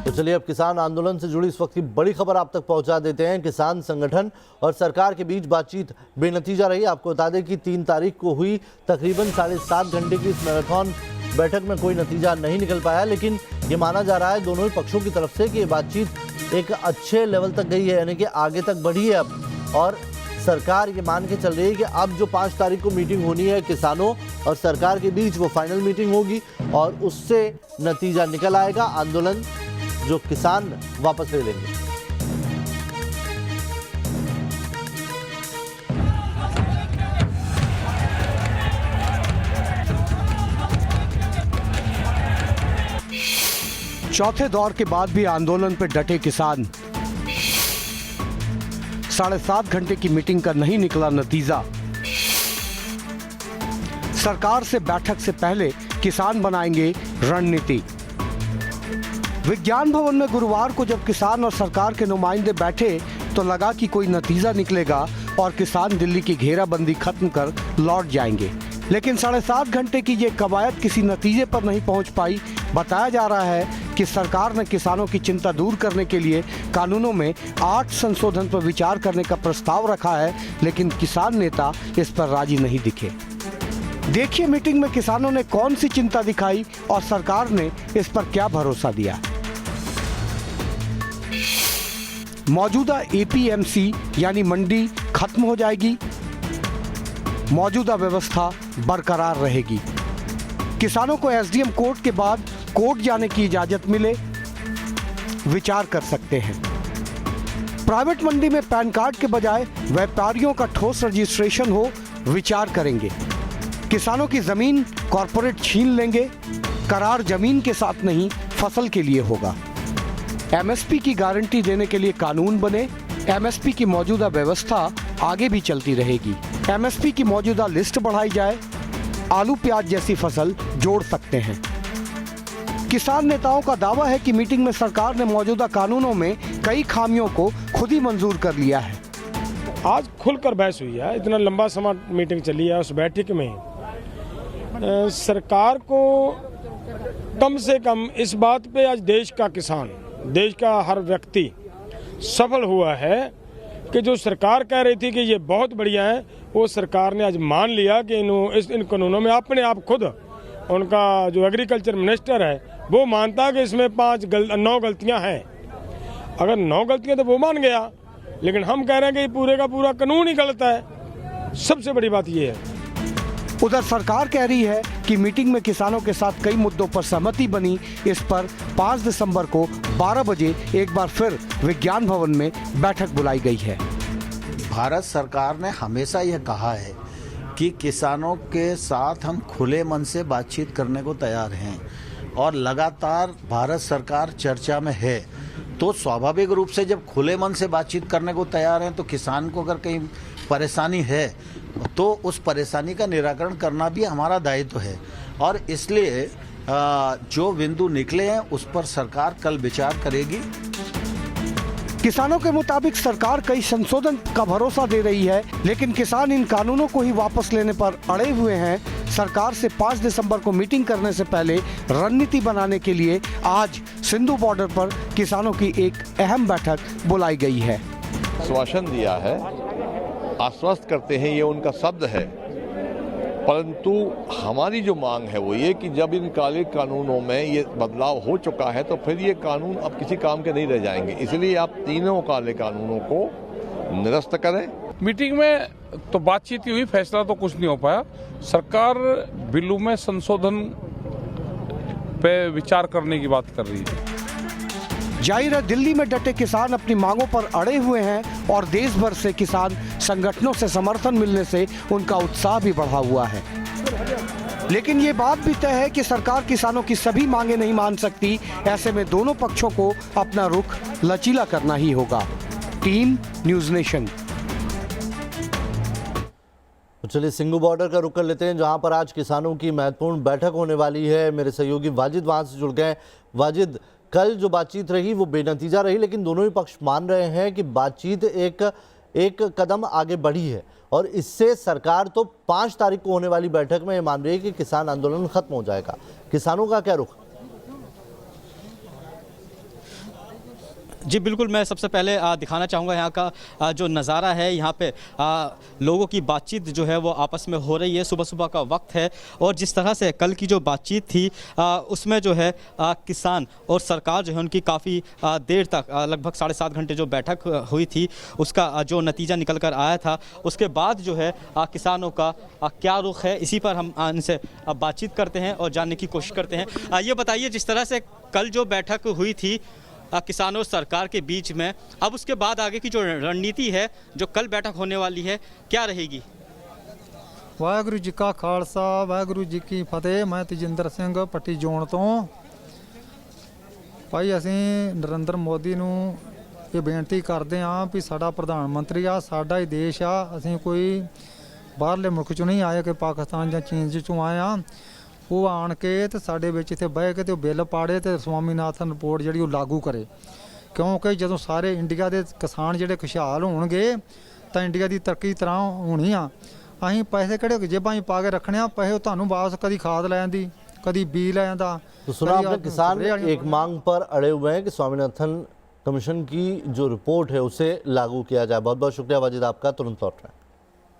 तो चलिए अब किसान आंदोलन से जुड़ी इस वक्त की बड़ी खबर आप तक पहुंचा देते हैं। किसान संगठन और सरकार के बीच बातचीत बेनतीजा रही। आपको बता दें कि 3 तारीख को हुई तकरीबन 7.5 घंटे की इस मैराथन बैठक में कोई नतीजा नहीं निकल पाया, लेकिन ये माना जा रहा है दोनों ही पक्षों की तरफ से कि ये बातचीत एक अच्छे लेवल तक गई है, यानी कि आगे तक बढ़ी है अब। और सरकार ये मान के चल रही है कि अब जो 5 तारीख को मीटिंग होनी है किसानों और सरकार के बीच, वो फाइनल मीटिंग होगी और उससे नतीजा निकल आएगा। आंदोलन जो किसान वापस ले लेंगे। चौथे दौर के बाद भी आंदोलन पर डटे किसान। 7.5 घंटे की मीटिंग का नहीं निकला नतीजा। सरकार से बैठक से पहले किसान बनाएंगे रणनीति। विज्ञान भवन में गुरुवार को जब किसान और सरकार के नुमाइंदे बैठे तो लगा कि कोई नतीजा निकलेगा और किसान दिल्ली की घेराबंदी खत्म कर लौट जाएंगे, लेकिन 7.5 घंटे की ये कवायद किसी नतीजे पर नहीं पहुंच पाई। बताया जा रहा है कि सरकार ने किसानों की चिंता दूर करने के लिए कानूनों में 8 संशोधन पर विचार करने का प्रस्ताव रखा है, लेकिन किसान नेता इस पर राजी नहीं दिखे। देखिए मीटिंग में किसानों ने कौन सी चिंता दिखाई और सरकार ने इस पर क्या भरोसा दिया। मौजूदा एपीएमसी यानी मंडी खत्म हो जाएगी, मौजूदा व्यवस्था बरकरार रहेगी। किसानों को एसडीएम कोर्ट के बाद कोर्ट जाने की इजाजत मिले, विचार कर सकते हैं। प्राइवेट मंडी में पैन कार्ड के बजाय व्यापारियों का ठोस रजिस्ट्रेशन हो, विचार करेंगे। किसानों की जमीन कॉरपोरेट छीन लेंगे, करार जमीन के साथ नहीं फसल के लिए होगा। एमएसपी की गारंटी देने के लिए कानून बने। एमएसपी की मौजूदा व्यवस्था आगे भी चलती रहेगी। एमएसपी की मौजूदा लिस्ट बढ़ाई जाए, आलू प्याज जैसी फसल जोड़ सकते हैं। किसान नेताओं का दावा है कि मीटिंग में सरकार ने मौजूदा कानूनों में कई खामियों को खुद ही मंजूर कर लिया है। आज खुलकर बहस हुई है, इतना लंबा समय मीटिंग चली है। उस बैठक में सरकार को कम से कम इस बात पे आज देश का किसान, देश का हर व्यक्ति सफल हुआ है कि जो सरकार कह रही थी कि ये बहुत बढ़िया है, वो सरकार ने आज मान लिया कि इन कानूनों में अपने आप खुद उनका जो एग्रीकल्चर मिनिस्टर है वो मानता है कि इसमें 9 गलतियां हैं। अगर 9 गलतियां तो वो मान गया, लेकिन हम कह रहे हैं कि पूरे का पूरा कानून ही गलत है। सबसे बड़ी बात ये है। उधर सरकार कह रही है कि मीटिंग में किसानों के साथ कई मुद्दों पर सहमति बनी। इस पर 5 दिसंबर को 12 बजे एक बार फिर विज्ञान भवन में बैठक बुलाई गई है। भारत सरकार ने हमेशा यह कहा है कि किसानों के साथ हम खुले मन से बातचीत करने को तैयार हैं और लगातार भारत सरकार चर्चा में है। तो स्वाभाविक रूप से जब खुले मन से बातचीत करने को तैयार हैं तो किसान को अगर कहीं परेशानी है तो उस परेशानी का निराकरण करना भी हमारा दायित्व है और इसलिए जो बिंदु निकले हैं उस पर सरकार कल विचार करेगी। किसानों के मुताबिक सरकार कई संशोधन का भरोसा दे रही है, लेकिन किसान इन कानूनों को ही वापस लेने पर अड़े हुए हैं। सरकार से 5 दिसंबर को मीटिंग करने से पहले रणनीति बनाने के लिए आज सिंधु बॉर्डर पर किसानों की एक अहम बैठक बुलाई गई है। आश्वासन दिया है, आश्वस्त करते हैं, ये उनका शब्द है, परंतु हमारी जो मांग है वो ये कि जब इन काले कानूनों में ये बदलाव हो चुका है तो फिर ये कानून अब किसी काम के नहीं रह जाएंगे। इसलिए आप तीनों काले कानूनों को निरस्त करें। मीटिंग में तो बातचीत हुई, फैसला तो कुछ नहीं हो पाया। सरकार बिलों में संशोधन पे विचार करने की बात कर रही है। जाहिर है दिल्ली में डटे किसान अपनी मांगों पर अड़े हुए हैं और देश भर से किसान संगठनों से समर्थन मिलने से उनका उत्साह भी बढ़ा हुआ है। लेकिन ये बात भी तय है कि सरकार किसानों की सभी मांगे नहीं मान सकती। ऐसे में दोनों पक्षों को अपना रुख लचीला करना ही होगा। Team news nation. तो चलिए सिंधु बॉर्डर का रुख कर लेते हैं, जहां पर आज किसानों की महत्वपूर्ण बैठक होने वाली है। मेरे सहयोगी वाजिद वहां से जुड़ गए। वाजिद, कल जो बातचीत रही वो बेनतीजा रही, लेकिन दोनों ही पक्ष मान रहे हैं कि बातचीत एक कदम आगे बढ़ी है और इससे सरकार तो 5 तारीख को होने वाली बैठक में ये मान रही है कि किसान आंदोलन खत्म हो जाएगा। किसानों का क्या रुख? जी बिल्कुल, मैं सबसे पहले दिखाना चाहूँगा यहाँ का जो नज़ारा है। यहाँ पे लोगों की बातचीत जो है वो आपस में हो रही है। सुबह सुबह का वक्त है और जिस तरह से कल की जो बातचीत थी उसमें जो है किसान और सरकार जो है उनकी काफ़ी देर तक लगभग 7.5 घंटे जो बैठक हुई थी उसका जो नतीजा निकल कर आया था, उसके बाद जो है किसानों का क्या रुख है, इसी पर हम इनसे बातचीत करते हैं और जानने की कोशिश करते हैं। ये बताइए, जिस तरह से कल जो बैठक हुई थी किसानों और सरकार के बीच में, अब उसके बाद आगे की जो रणनीति है, जो कल बैठक होने वाली है, क्या रहेगी? वाहगुरू जी का खालसा वाहगुरू जी की फतेह। मैं तजिंदर सिंह पट्टी जोन तो भाई ਅਸੀਂ ਨਰਿੰਦਰ ਮੋਦੀ ਨੂੰ ਇਹ ਬੇਨਤੀ ਕਰਦੇ ਹਾਂ ਵੀ ਸਾਡਾ ਪ੍ਰਧਾਨ ਮੰਤਰੀ ਆ, ਸਾਡਾ ਹੀ ਦੇਸ਼ ਆ, ਅਸੀਂ ਕੋਈ ਬਾਹਰਲੇ ਮੁਲਕ ਚੋਂ ਨਹੀਂ ਆਏ ਕਿ ਪਾਕਿਸਤਾਨ ਜਾਂ ਚੀਨ ਚੋਂ ਆਏ ਆ। ਉਹ ਆਣ ਕੇ ਤੇ ਸਾਡੇ ਵਿੱਚ ਇੱਥੇ ਬਹਿ ਕੇ ਤੇ ਉਹ ਬਿੱਲ ਪਾੜੇ ਤੇ ਸਵਾਮੀਨਾਥਨ ਰਿਪੋਰਟ ਜਿਹੜੀ ਉਹ ਲਾਗੂ ਕਰੇ, ਕਿਉਂਕਿ ਜਦੋਂ ਸਾਰੇ ਇੰਡੀਆ ਦੇ ਕਿਸਾਨ ਜਿਹੜੇ ਖੁਸ਼ਹਾਲ ਹੋਣਗੇ ਤਾਂ ਇੰਡੀਆ ਦੀ ਤਰੱਕੀ ਤਰ੍ਹਾਂ ਹੋਣੀ ਆ। ਅਸੀਂ ਪੈਸੇ ਕਿਹੜੇ ਜੇਬਾਂ 'ਚ ਪਾ ਕੇ ਰੱਖਣੇ ਆ, ਪੈਸੇ ਤੁਹਾਨੂੰ ਵਾਪਸ ਕਦੀ ਖਾਦ ਲੈ ਆਂਦੀ, कभी बी ले आंदा। तो सुना आपने, किसान एक मांग पर अड़े हुए हैं कि स्वामीनाथन कमीशन की जो रिपोर्ट है उसे लागू किया जाए। बहुत बहुत शुक्रिया वाजिद आपका, तुरंत लौट रहे हैं।